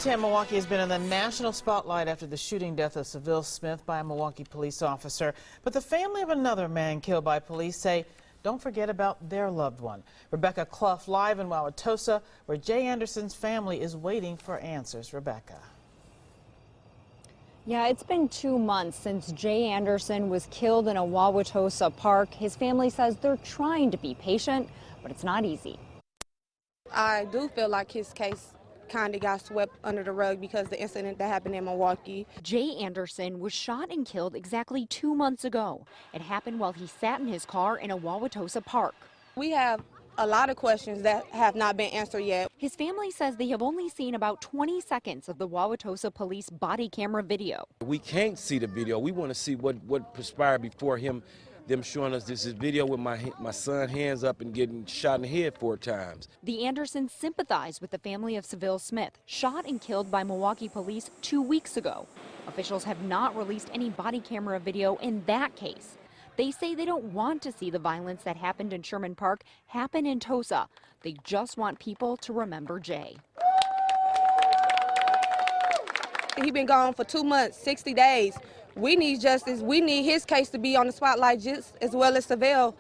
Milwaukee has been in the national spotlight after the shooting death of Seville Smith by a Milwaukee police officer. But the family of another man killed by police say don't forget about their loved one. Rebecca Clough live in Wauwatosa, where Jay Anderson's family is waiting for answers. Rebecca. Yeah, it's been 2 months since Jay Anderson was killed in a Wauwatosa park. His family says they're trying to be patient, but it's not easy. I do feel like his case kind of got swept under the rug because the incident that happened in Milwaukee. Jay Anderson was shot and killed exactly 2 months ago. It happened while he sat in his car in a Wauwatosa park. We have a lot of questions that have not been answered yet. His family says they have only seen about 20 seconds of the Wauwatosa police body camera video. We can't see the video. We want to see what transpired before them showing us this video with my son hands up and getting shot in the head 4 times. The Andersons sympathize with the family of Seville Smith, shot and killed by Milwaukee police 2 weeks ago. Officials have not released any body camera video in that case. They say they don't want to see the violence that happened in Sherman Park happen in Tosa. They just want people to remember Jay. He's been gone for 2 months, 60 days. We need justice. We need his case to be on the spotlight just as well as Seville.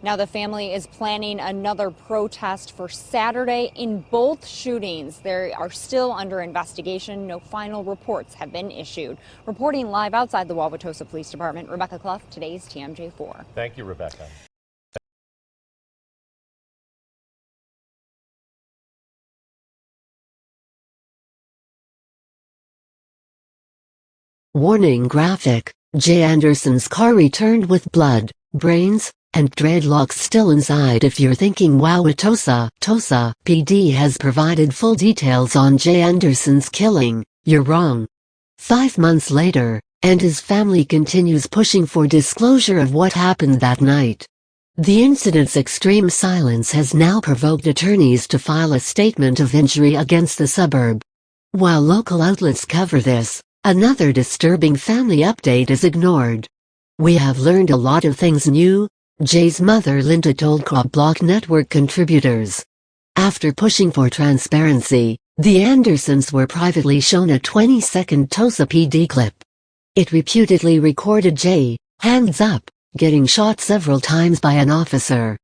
Now the family is planning another protest for Saturday in both shootings. They are still under investigation. No final reports have been issued. Reporting live outside the Wauwatosa Police Department, Rebecca Clough, today's TMJ4. Thank you, Rebecca. Warning graphic. Jay Anderson's car returned with blood, brains, and dreadlocks still inside. If you're thinking Wauwatosa, Tosa PD has provided full details on Jay Anderson's killing, you're wrong. 5 months later, and his family continues pushing for disclosure of what happened that night. The incident's extreme silence has now provoked attorneys to file a statement of injury against the suburb. While local outlets cover this, another disturbing family update is ignored. We have learned a lot of things new, Jay's mother Linda told COPBLOCK network contributors. After pushing for transparency, the Andersons were privately shown a 20-second Tosa PD clip. It reputedly recorded Jay, hands up, getting shot several times by an officer.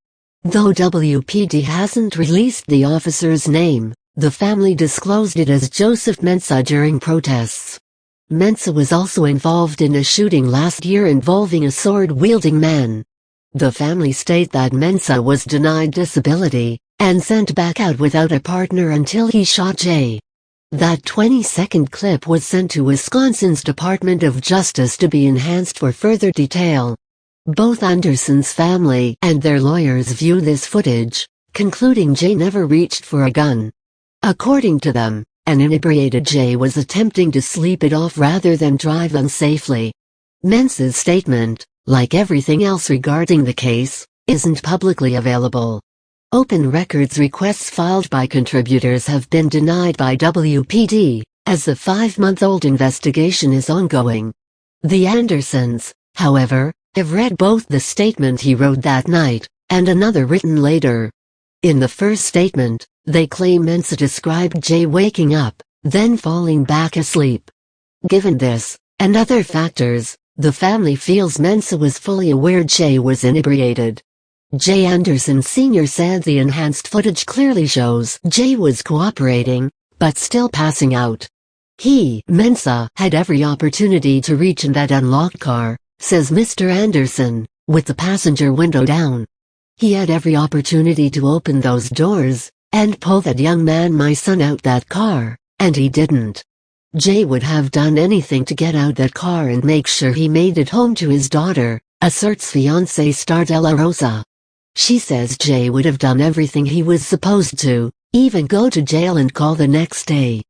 Though WPD hasn't released the officer's name, the family disclosed it as Joseph Mensah during protests. Mensah was also involved in a shooting last year involving a sword-wielding man. The family state that Mensah was denied disability, and sent back out without a partner until he shot Jay. That 20-second clip was sent to Wisconsin's Department of Justice to be enhanced for further detail. Both Anderson's family and their lawyers view this footage, concluding Jay never reached for a gun. According to them, an inebriated Jay was attempting to sleep it off rather than drive unsafely. Mensah's statement, like everything else regarding the case, isn't publicly available. Open records requests filed by contributors have been denied by WPD, as the 5-month-old investigation is ongoing. The Andersons, however, have read both the statement he wrote that night, and another written later. In the first statement, they claim Mensah described Jay waking up, then falling back asleep. Given this, and other factors, the family feels Mensah was fully aware Jay was inebriated. Jay Anderson Sr. said the enhanced footage clearly shows Jay was cooperating, but still passing out. He, Mensah, had every opportunity to reach in that unlocked car, says Mr. Anderson, with the passenger window down. He had every opportunity to open those doors, and pull that young man, my son, out that car, and he didn't. Jay would have done anything to get out that car and make sure he made it home to his daughter, asserts fiancée Star Della Rosa. She says Jay would have done everything he was supposed to, even go to jail and call the next day.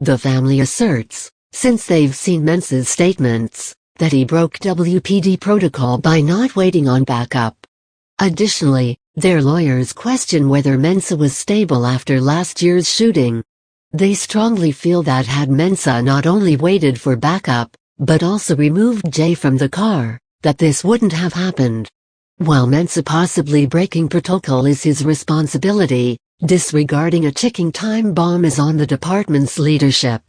The family asserts, since they've seen Mensah's statements, that he broke WPD protocol by not waiting on backup. Additionally, their lawyers question whether Mensah was stable after last year's shooting. They strongly feel that had Mensah not only waited for backup, but also removed Jay from the car, that this wouldn't have happened. While Mensah possibly breaking protocol is his responsibility, disregarding a ticking time bomb is on the department's leadership.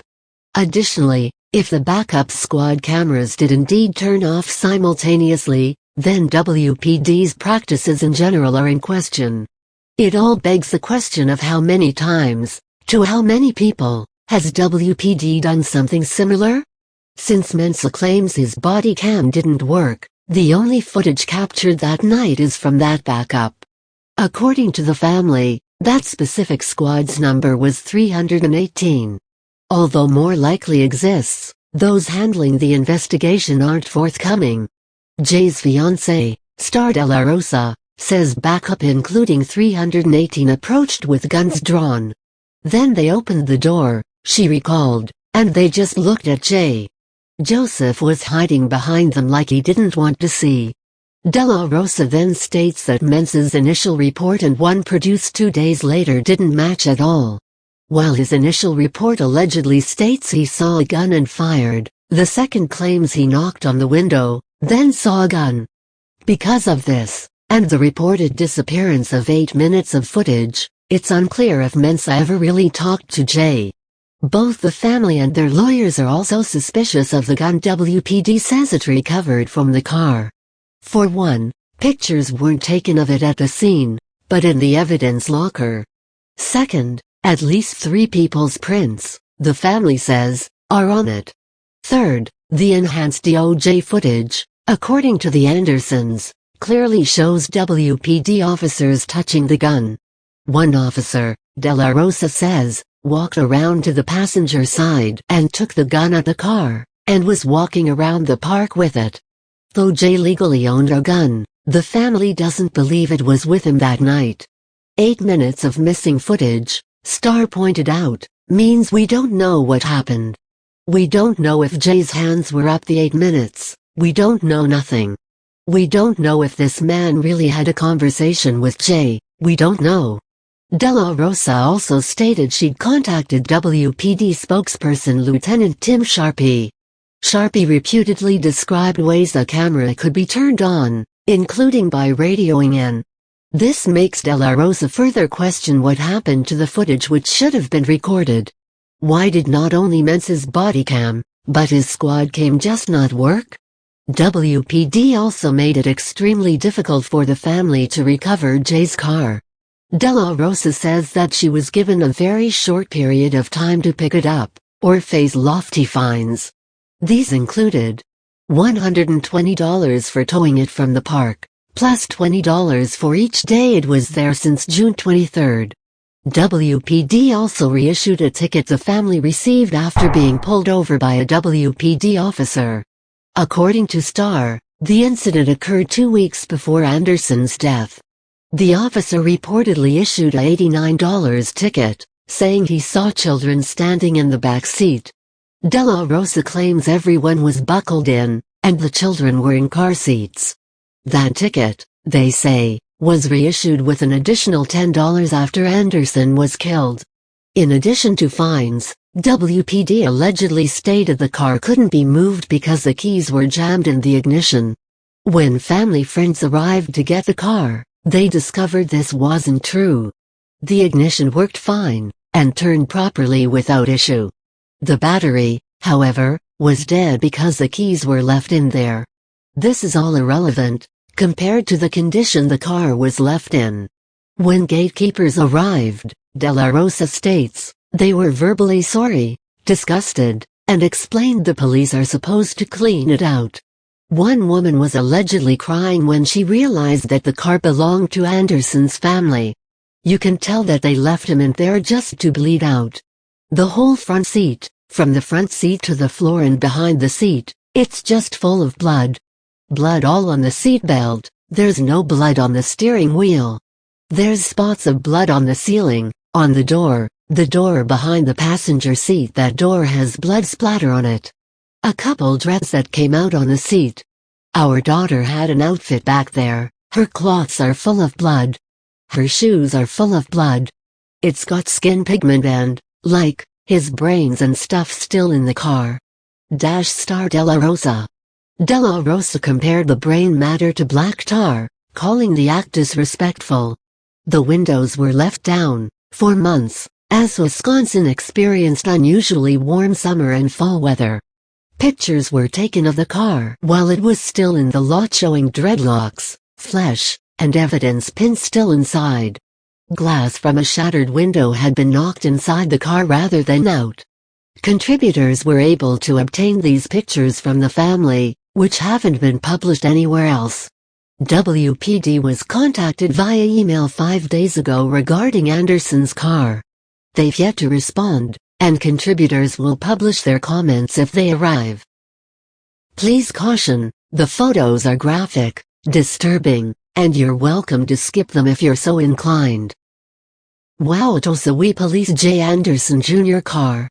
Additionally, if the backup squad cameras did indeed turn off simultaneously, then WPD's practices in general are in question. It all begs the question of how many times, to how many people, has WPD done something similar? Since Mensah claims his body cam didn't work, the only footage captured that night is from that backup. According to the family, that specific squad's number was 318. Although more likely exists, those handling the investigation aren't forthcoming. Jay's fiancée, Star De La Rosa, says backup including 318 approached with guns drawn. Then they opened the door, she recalled, and they just looked at Jay. Joseph was hiding behind them like he didn't want to see. De La Rosa then states that Mensah's initial report and one produced 2 days later didn't match at all. While his initial report allegedly states he saw a gun and fired, the second claims he knocked on the window, then saw a gun. Because of this, and the reported disappearance of 8 minutes of footage, it's unclear if Mensah ever really talked to Jay. Both the family and their lawyers are also suspicious of the gun WPD says it recovered from the car. For one, pictures weren't taken of it at the scene, but in the evidence locker. Second, at least 3 people's prints, the family says, are on it. Third, the enhanced DOJ footage, according to the Andersons, clearly shows WPD officers touching the gun. One officer, De La Rosa says, walked around to the passenger side and took the gun at the car, and was walking around the park with it. Though Jay legally owned a gun, the family doesn't believe it was with him that night. 8 minutes of missing footage, Starr pointed out, means we don't know what happened. We don't know if Jay's hands were up the 8 minutes, we don't know nothing. We don't know if this man really had a conversation with Jay, we don't know. De La Rosa also stated she'd contacted WPD spokesperson Lieutenant Tim Sharpie. Sharpie reputedly described ways a camera could be turned on, including by radioing in. This makes De La Rosa further question what happened to the footage which should have been recorded. Why did not only Mensah's body cam, but his squad cam just not work? WPD also made it extremely difficult for the family to recover Jay's car. De La Rosa says that she was given a very short period of time to pick it up, or face lofty fines. These included $120 for towing it from the park, plus $20 for each day it was there since June 23. WPD also reissued a ticket the family received after being pulled over by a WPD officer. According to Starr, the incident occurred 2 weeks before Anderson's death. The officer reportedly issued a $89 ticket, saying he saw children standing in the back seat. De La Rosa claims everyone was buckled in, and the children were in car seats. That ticket, they say, was reissued with an additional $10 after Anderson was killed. In addition to fines, WPD allegedly stated the car couldn't be moved because the keys were jammed in the ignition. When family friends arrived to get the car, they discovered this wasn't true. The ignition worked fine, and turned properly without issue. The battery, however, was dead because the keys were left in there. This is all irrelevant, compared to the condition the car was left in. When gatekeepers arrived, De La Rosa states, they were verbally sorry, disgusted, and explained the police are supposed to clean it out. One woman was allegedly crying when she realized that the car belonged to Anderson's family. You can tell that they left him in there just to bleed out. The whole front seat, from the front seat to the floor and behind the seat, it's just full of blood. Blood all on the seat belt, there's no blood on the steering wheel. There's spots of blood on the ceiling, on the door behind the passenger seat, that door has blood splatter on it. A couple dreads that came out on the seat. Our daughter had an outfit back there, her cloths are full of blood. Her shoes are full of blood. It's got skin pigment and, like, his brains and stuff still in the car. Star De La Rosa. De La Rosa compared the brain matter to black tar, calling the act disrespectful. The windows were left down, For months, as Wisconsin experienced unusually warm summer and fall weather, pictures were taken of the car while it was still in the lot, showing dreadlocks, flesh, and evidence pins still inside. Glass from a shattered window had been knocked inside the car rather than out. Contributors were able to obtain these pictures from the family, which haven't been published anywhere else. WPD was contacted via email 5 days ago regarding Anderson's car. They've yet to respond, and contributors will publish their comments if they arrive. Please caution, the photos are graphic, disturbing, and you're welcome to skip them if you're so inclined. Wauwatosa Police J. Anderson Jr. car.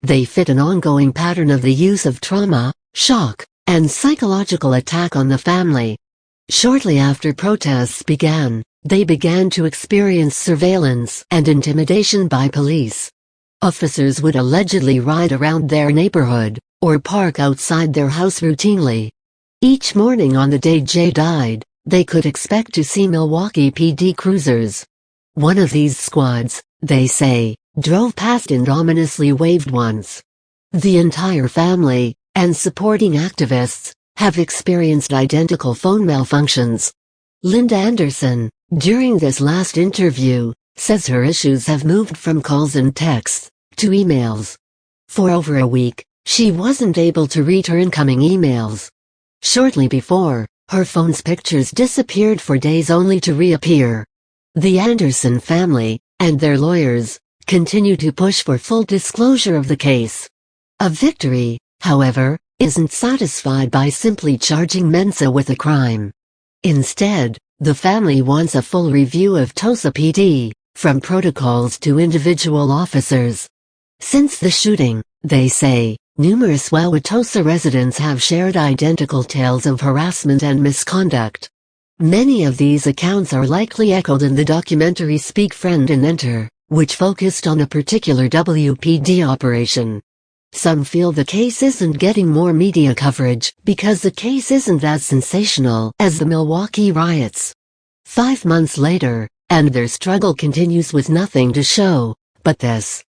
They fit an ongoing pattern of the use of trauma, shock, and psychological attack on the family. Shortly after protests began, they began to experience surveillance and intimidation by police. Officers would allegedly ride around their neighborhood, or park outside their house routinely. Each morning on the day Jay died, they could expect to see Milwaukee PD cruisers. One of these squads, they say, drove past and ominously waved once. The entire family, and supporting activists, have experienced identical phone malfunctions. Linda Anderson, during this last interview, says her issues have moved from calls and texts to emails. For over a week, she wasn't able to read her incoming emails. Shortly before, her phone's pictures disappeared for days only to reappear. The Anderson family, and their lawyers, continue to push for full disclosure of the case. A victory, however, isn't satisfied by simply charging Mensa with a crime. Instead, the family wants a full review of Tosa PD, from protocols to individual officers. Since the shooting, they say, numerous Wauwatosa residents have shared identical tales of harassment and misconduct. Many of these accounts are likely echoed in the documentary Speak Friend and Enter, which focused on a particular WPD operation. Some feel the case isn't getting more media coverage because the case isn't as sensational as the Milwaukee riots. 5 months later, and their struggle continues with nothing to show but this.